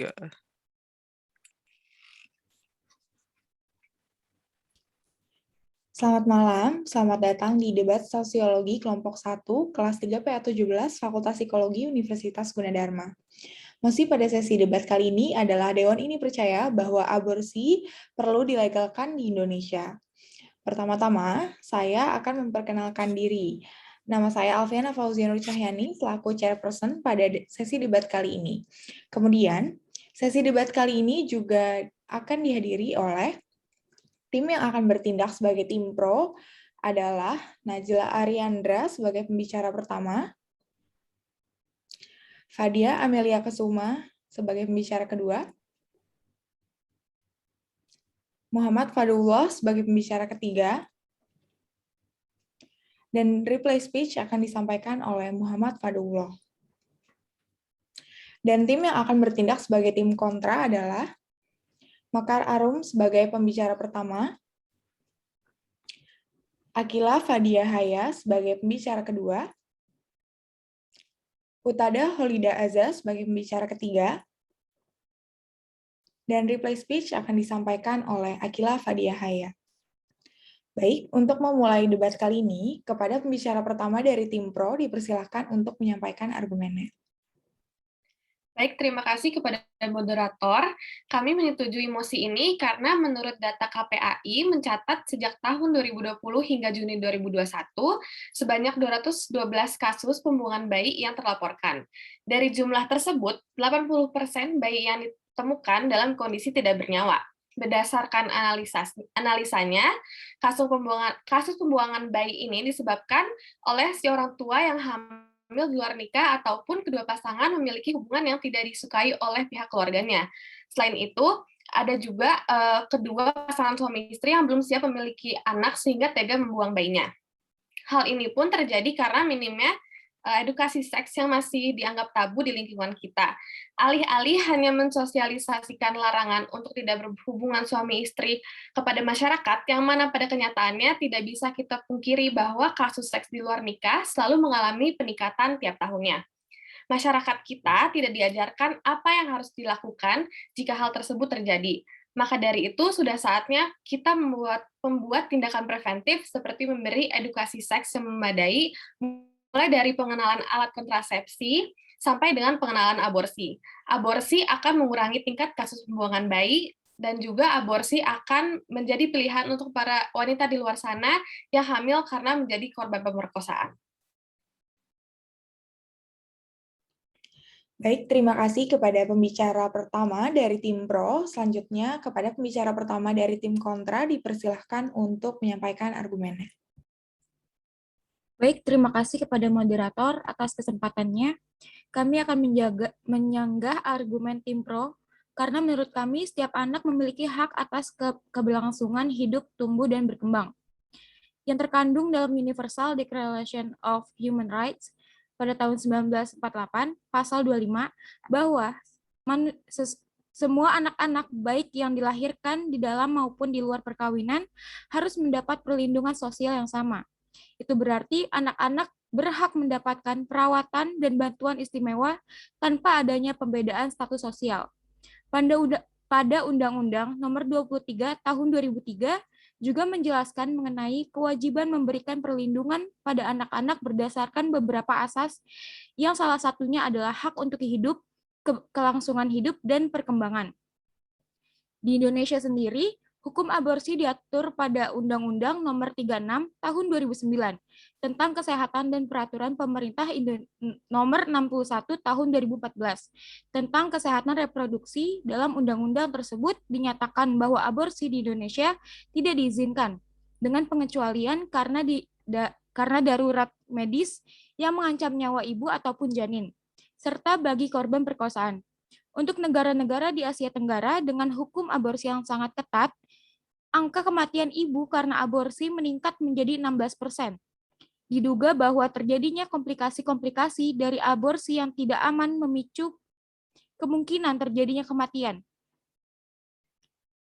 3. Selamat malam, selamat datang di debat sosiologi kelompok 1, kelas 3 PA17, Fakultas Psikologi Universitas Gunadarma. Mosi pada sesi debat kali ini adalah Dewan ini percaya bahwa aborsi perlu dilegalkan di Indonesia. Pertama-tama, saya akan memperkenalkan diri. Nama saya Alfiana Fauzianur Cahyani, selaku chairperson pada sesi debat kali ini. Kemudian, sesi debat kali ini juga akan dihadiri oleh tim yang akan bertindak sebagai tim pro adalah Najla Ariandra sebagai pembicara pertama, Fadia Amelia Kesuma sebagai pembicara kedua, Muhammad Fadullah sebagai pembicara ketiga, dan replay speech akan disampaikan oleh Muhammad Fadullah. Dan tim yang akan bertindak sebagai tim kontra adalah Mekar Arum sebagai pembicara pertama, Akila Fadia Haya sebagai pembicara kedua, Utada Holida Azza sebagai pembicara ketiga, dan replay speech akan disampaikan oleh Akila Fadia Haya. Baik, untuk memulai debat kali ini, kepada pembicara pertama dari tim pro dipersilahkan untuk menyampaikan argumennya. Baik, terima kasih kepada moderator. Kami menyetujui mosi ini karena menurut data KPAI mencatat sejak tahun 2020 hingga Juni 2021, sebanyak 212 kasus pembuangan bayi yang terlaporkan. Dari jumlah tersebut, 80% bayi yang ditemukan dalam kondisi tidak bernyawa. Berdasarkan analisanya, kasus pembuangan bayi ini disebabkan oleh si orang tua yang hamil di luar nikah ataupun kedua pasangan memiliki hubungan yang tidak disukai oleh pihak keluarganya. Selain itu, ada juga kedua pasangan suami istri yang belum siap memiliki anak sehingga tega membuang bayinya. Hal ini pun terjadi karena minimnya edukasi seks yang masih dianggap tabu di lingkungan kita. Alih-alih hanya mensosialisasikan larangan untuk tidak berhubungan suami istri kepada masyarakat, yang mana pada kenyataannya tidak bisa kita pungkiri bahwa kasus seks di luar nikah selalu mengalami peningkatan tiap tahunnya. Masyarakat kita tidak diajarkan apa yang harus dilakukan jika hal tersebut terjadi. Maka dari itu, sudah saatnya kita membuat tindakan preventif seperti memberi edukasi seks yang memadai, mulai dari pengenalan alat kontrasepsi sampai dengan pengenalan aborsi. Aborsi akan mengurangi tingkat kasus pembuangan bayi, dan juga aborsi akan menjadi pilihan untuk para wanita di luar sana yang hamil karena menjadi korban pemerkosaan. Baik, terima kasih kepada pembicara pertama dari tim pro. Selanjutnya, kepada pembicara pertama dari tim kontra, dipersilahkan untuk menyampaikan argumennya. Baik, terima kasih kepada moderator atas kesempatannya. Kami akan menyanggah argumen tim pro, karena menurut kami setiap anak memiliki hak atas keberlangsungan hidup, tumbuh, dan berkembang. Yang terkandung dalam Universal Declaration of Human Rights pada tahun 1948, pasal 25, bahwa semua anak-anak baik yang dilahirkan di dalam maupun di luar perkawinan harus mendapat perlindungan sosial yang sama. Itu berarti anak-anak berhak mendapatkan perawatan dan bantuan istimewa tanpa adanya pembedaan status sosial. Pada Undang-Undang Nomor 23 Tahun 2003 juga menjelaskan mengenai kewajiban memberikan perlindungan pada anak-anak berdasarkan beberapa asas, yang salah satunya adalah hak untuk hidup, kelangsungan hidup, dan perkembangan. Di Indonesia sendiri, hukum aborsi diatur pada Undang-Undang Nomor 36 Tahun 2009 tentang Kesehatan dan Peraturan Pemerintah Nomor 61 Tahun 2014 tentang kesehatan reproduksi. Dalam undang-undang tersebut dinyatakan bahwa aborsi di Indonesia tidak diizinkan dengan pengecualian karena darurat medis yang mengancam nyawa ibu ataupun janin, serta bagi korban perkosaan. Untuk negara-negara di Asia Tenggara dengan hukum aborsi yang sangat ketat, angka kematian ibu karena aborsi meningkat menjadi 16%. Diduga bahwa terjadinya komplikasi-komplikasi dari aborsi yang tidak aman memicu kemungkinan terjadinya kematian.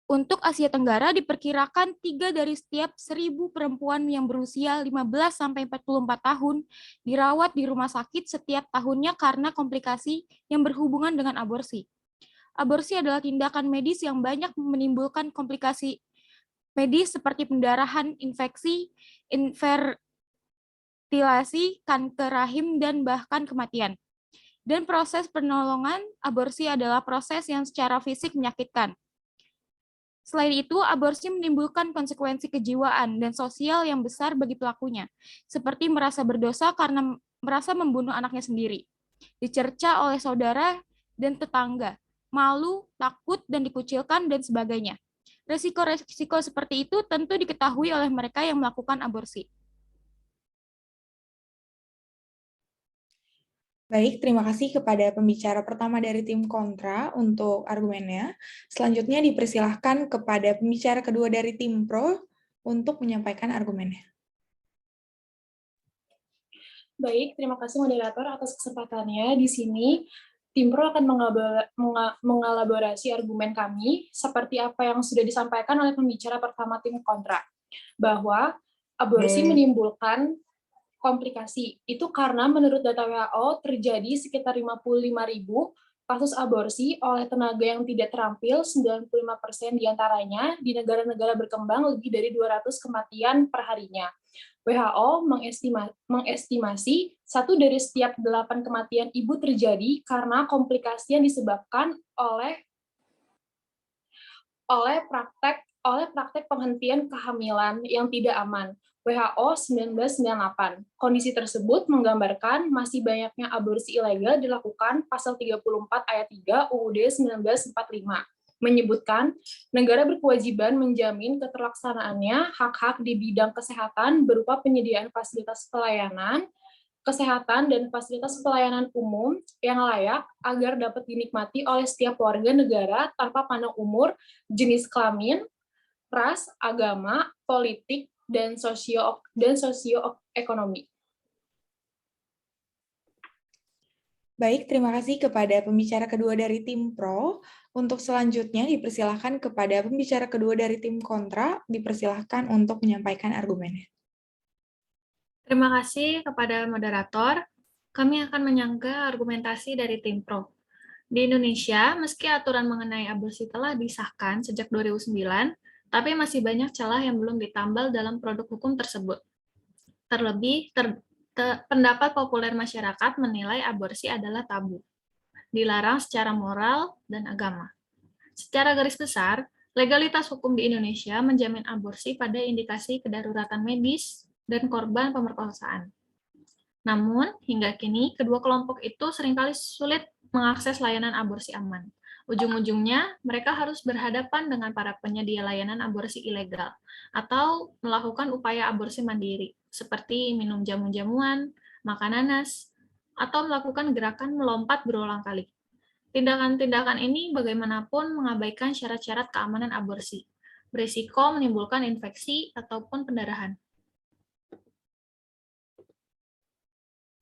Untuk Asia Tenggara diperkirakan 3 dari setiap 1.000 perempuan yang berusia 15-44 tahun dirawat di rumah sakit setiap tahunnya karena komplikasi yang berhubungan dengan aborsi. Aborsi adalah tindakan medis yang banyak menimbulkan komplikasi medis seperti pendarahan, infeksi, infertilasi, kanker rahim, dan bahkan kematian. Dan proses penolongan aborsi adalah proses yang secara fisik menyakitkan. Selain itu, aborsi menimbulkan konsekuensi kejiwaan dan sosial yang besar bagi pelakunya, seperti merasa berdosa karena merasa membunuh anaknya sendiri, dicerca oleh saudara dan tetangga, malu, takut, dan dikucilkan, dan sebagainya. Resiko-resiko seperti itu tentu diketahui oleh mereka yang melakukan aborsi. Baik, terima kasih kepada pembicara pertama dari tim kontra untuk argumennya. Selanjutnya dipersilahkan kepada pembicara kedua dari tim pro untuk menyampaikan argumennya. Baik, terima kasih moderator atas kesempatannya. Di sini, tim pro akan mengelaborasi argumen kami seperti apa yang sudah disampaikan oleh pembicara pertama tim kontra, bahwa aborsi menimbulkan komplikasi. Itu karena menurut data WHO terjadi sekitar 55.000 kasus aborsi oleh tenaga yang tidak terampil, 95% diantaranya di negara-negara berkembang lebih dari 200 kematian per harinya. WHO mengestimasi 1 dari setiap 8 kematian ibu terjadi karena komplikasi yang disebabkan oleh praktek penghentian kehamilan yang tidak aman. WHO 1998. Kondisi tersebut menggambarkan masih banyaknya aborsi ilegal dilakukan pasal 34 ayat 3 UUD 1945. Menyebutkan negara berkewajiban menjamin keterlaksanaannya hak-hak di bidang kesehatan berupa penyediaan fasilitas pelayanan, kesehatan, dan fasilitas pelayanan umum yang layak agar dapat dinikmati oleh setiap warga negara tanpa pandang umur, jenis kelamin, ras, agama, politik, dan sosioekonomi. Baik, terima kasih kepada pembicara kedua dari tim pro. Untuk selanjutnya dipersilahkan kepada pembicara kedua dari tim kontra, dipersilahkan untuk menyampaikan argumennya. Terima kasih kepada moderator. Kami akan menyanggah argumentasi dari tim pro. Di Indonesia, meski aturan mengenai aborsi telah disahkan sejak 2009, tapi masih banyak celah yang belum ditambal dalam produk hukum tersebut. Terlebih, pendapat populer masyarakat menilai aborsi adalah tabu, dilarang secara moral dan agama. Secara garis besar, legalitas hukum di Indonesia menjamin aborsi pada indikasi kedaruratan medis dan korban pemerkosaan. Namun, hingga kini, kedua kelompok itu seringkali sulit mengakses layanan aborsi aman. Ujung-ujungnya, mereka harus berhadapan dengan para penyedia layanan aborsi ilegal atau melakukan upaya aborsi mandiri, seperti minum jamu-jamuan, makan nanas, atau melakukan gerakan melompat berulang kali. Tindakan-tindakan ini bagaimanapun mengabaikan syarat-syarat keamanan aborsi, berisiko menimbulkan infeksi ataupun pendarahan.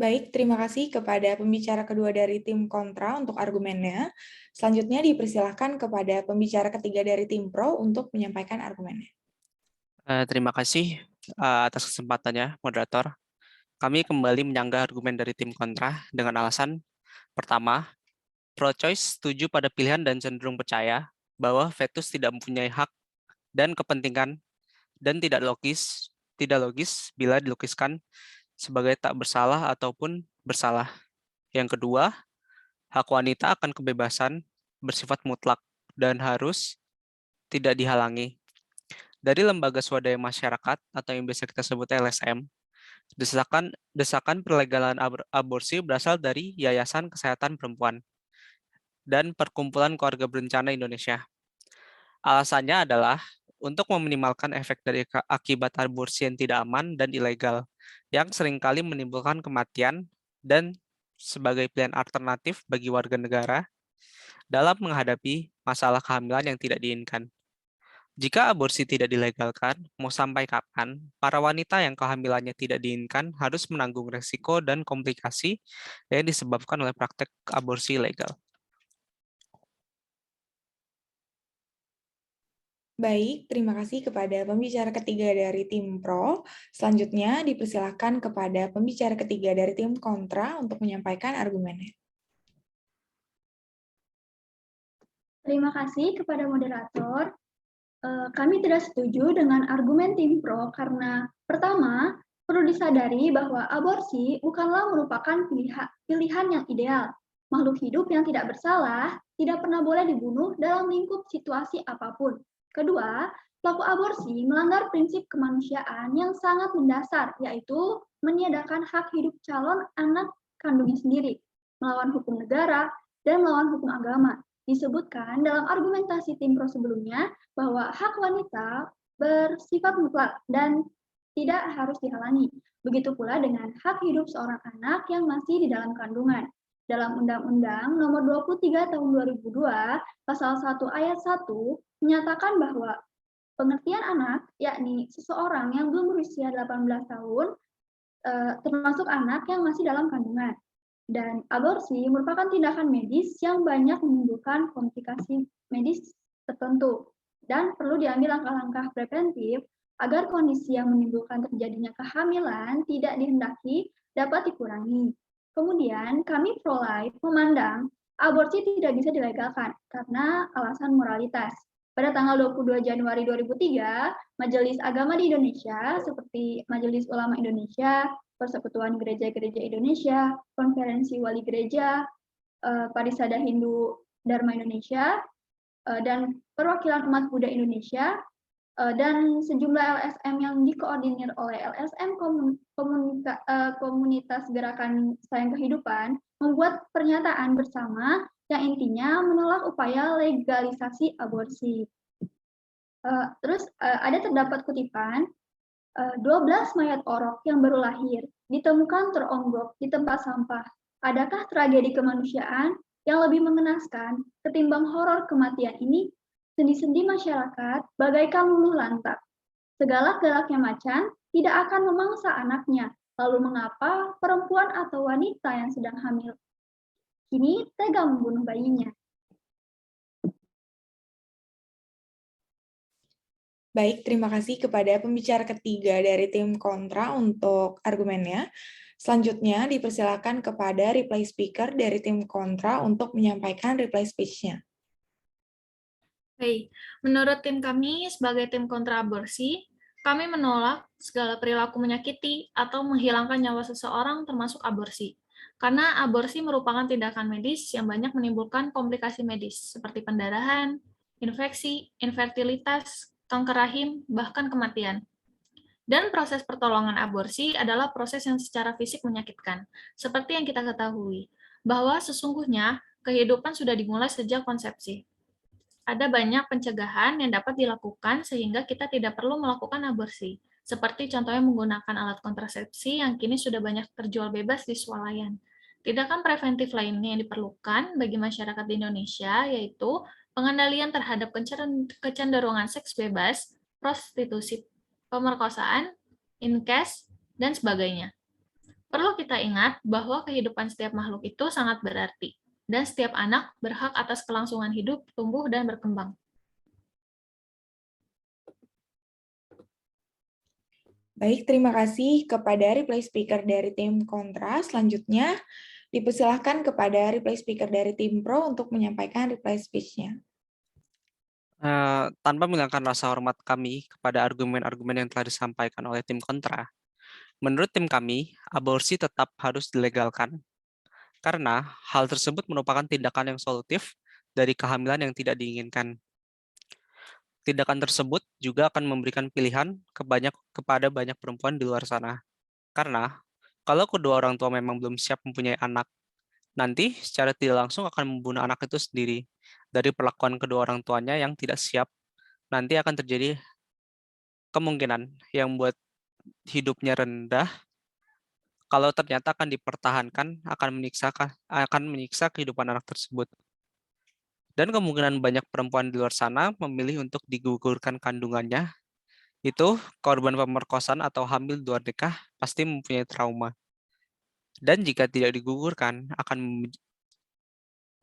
Baik, terima kasih kepada pembicara kedua dari tim kontra untuk argumennya. Selanjutnya dipersilahkan kepada pembicara ketiga dari tim pro untuk menyampaikan argumennya. Terima kasih atas kesempatannya, moderator. Kami kembali menyanggah argumen dari tim kontra dengan alasan pertama, pro-choice setuju pada pilihan dan cenderung percaya bahwa fetus tidak mempunyai hak dan kepentingan dan tidak logis bila dilukiskan sebagai tak bersalah ataupun bersalah. Yang kedua, hak wanita akan kebebasan bersifat mutlak dan harus tidak dihalangi. Dari lembaga swadaya masyarakat atau yang biasa kita sebut LSM, desakan perlegalan aborsi berasal dari Yayasan Kesehatan Perempuan dan Perkumpulan Keluarga Berencana Indonesia. Alasannya adalah untuk meminimalkan efek dari akibat aborsi yang tidak aman dan ilegal, yang seringkali menimbulkan kematian dan sebagai pilihan alternatif bagi warga negara dalam menghadapi masalah kehamilan yang tidak diinginkan. Jika aborsi tidak dilegalkan, mau sampai kapan, para wanita yang kehamilannya tidak diinginkan harus menanggung resiko dan komplikasi yang disebabkan oleh praktek aborsi ilegal. Baik, terima kasih kepada pembicara ketiga dari tim pro. Selanjutnya dipersilahkan kepada pembicara ketiga dari tim kontra untuk menyampaikan argumennya. Terima kasih kepada moderator. Kami tidak setuju dengan argumen tim pro karena pertama, perlu disadari bahwa aborsi bukanlah merupakan pilihan yang ideal. Makhluk hidup yang tidak bersalah tidak pernah boleh dibunuh dalam lingkup situasi apapun. Kedua, pelaku aborsi melanggar prinsip kemanusiaan yang sangat mendasar, yaitu meniadakan hak hidup calon anak kandungnya sendiri, melawan hukum negara, dan melawan hukum agama. Disebutkan dalam argumentasi tim pro sebelumnya bahwa hak wanita bersifat mutlak dan tidak harus dihalangi. Begitu pula dengan hak hidup seorang anak yang masih di dalam kandungan. Dalam Undang-Undang Nomor 23 Tahun 2002, Pasal 1 Ayat 1 menyatakan bahwa pengertian anak, yakni seseorang yang belum berusia 18 tahun, termasuk anak yang masih dalam kandungan. Dan aborsi merupakan tindakan medis yang banyak menimbulkan komplikasi medis tertentu dan perlu diambil langkah-langkah preventif agar kondisi yang menimbulkan terjadinya kehamilan tidak dihendaki dapat dikurangi. Kemudian, kami pro-life memandang aborsi tidak bisa dilegalkan karena alasan moralitas. Pada tanggal 22 Januari 2003, Majelis Agama di Indonesia seperti Majelis Ulama Indonesia, Persekutuan Gereja-Gereja Indonesia, Konferensi Wali Gereja, Parisada Hindu Dharma Indonesia, dan Perwakilan Umat Buddha Indonesia, dan sejumlah LSM yang dikoordinir oleh LSM Komunitas Gerakan Sayang Kehidupan, membuat pernyataan bersama yang intinya menolak upaya legalisasi aborsi. Terus ada terdapat kutipan, 12 mayat orok yang baru lahir ditemukan teronggok di tempat sampah. Adakah tragedi kemanusiaan yang lebih mengenaskan ketimbang horor kematian ini? Sendi-sendi masyarakat bagaikan luluh lantak. Segalak-galaknya macan tidak akan memangsa anaknya. Lalu mengapa perempuan atau wanita yang sedang hamil kini tega membunuh bayinya? Baik, terima kasih kepada pembicara ketiga dari tim kontra untuk argumennya. Selanjutnya, dipersilakan kepada reply speaker dari tim kontra untuk menyampaikan reply speech-nya. Baik, menurut tim kami sebagai tim kontra aborsi, kami menolak segala perilaku menyakiti atau menghilangkan nyawa seseorang termasuk aborsi. Karena aborsi merupakan tindakan medis yang banyak menimbulkan komplikasi medis seperti pendarahan, infeksi, infertilitas, kanker rahim, bahkan kematian. Dan proses pertolongan aborsi adalah proses yang secara fisik menyakitkan, seperti yang kita ketahui, bahwa sesungguhnya kehidupan sudah dimulai sejak konsepsi. Ada banyak pencegahan yang dapat dilakukan sehingga kita tidak perlu melakukan aborsi, seperti contohnya menggunakan alat kontrasepsi yang kini sudah banyak terjual bebas di swalayan. Tindakan preventif lainnya yang diperlukan bagi masyarakat di Indonesia yaitu pengendalian terhadap kecenderungan seks bebas, prostitusi, pemerkosaan, incest, dan sebagainya. Perlu kita ingat bahwa kehidupan setiap makhluk itu sangat berarti, dan setiap anak berhak atas kelangsungan hidup, tumbuh, dan berkembang. Baik, terima kasih kepada reply speaker dari tim kontra. Selanjutnya, dipersilahkan kepada reply speaker dari tim pro untuk menyampaikan reply speech-nya. Tanpa menghilangkan rasa hormat kami kepada argumen-argumen yang telah disampaikan oleh tim kontra, menurut tim kami, aborsi tetap harus dilegalkan. Karena hal tersebut merupakan tindakan yang solutif dari kehamilan yang tidak diinginkan. Tindakan tersebut juga akan memberikan pilihan kepada banyak perempuan di luar sana. Karena kalau kedua orang tua memang belum siap mempunyai anak, nanti secara tidak langsung akan membunuh anak itu sendiri. Dari perlakuan kedua orang tuanya yang tidak siap, nanti akan terjadi kemungkinan yang buat hidupnya rendah. Kalau ternyata akan dipertahankan, akan menyiksa kehidupan anak tersebut. Dan kemungkinan banyak perempuan di luar sana memilih untuk digugurkan kandungannya, itu korban pemerkosaan atau hamil di luar nikah pasti mempunyai trauma. Dan jika tidak digugurkan,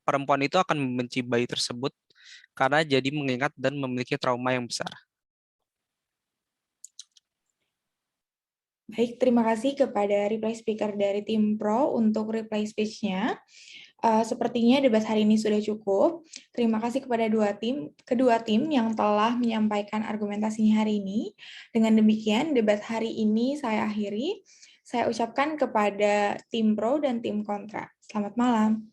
perempuan itu akan membenci bayi tersebut karena jadi mengingat dan memiliki trauma yang besar. Baik, terima kasih kepada reply speaker dari tim pro untuk reply speech-nya. Sepertinya debat hari ini sudah cukup. Terima kasih kepada kedua tim yang telah menyampaikan argumentasinya hari ini. Dengan demikian, debat hari ini saya akhiri. Saya ucapkan kepada tim pro dan tim kontra. Selamat malam.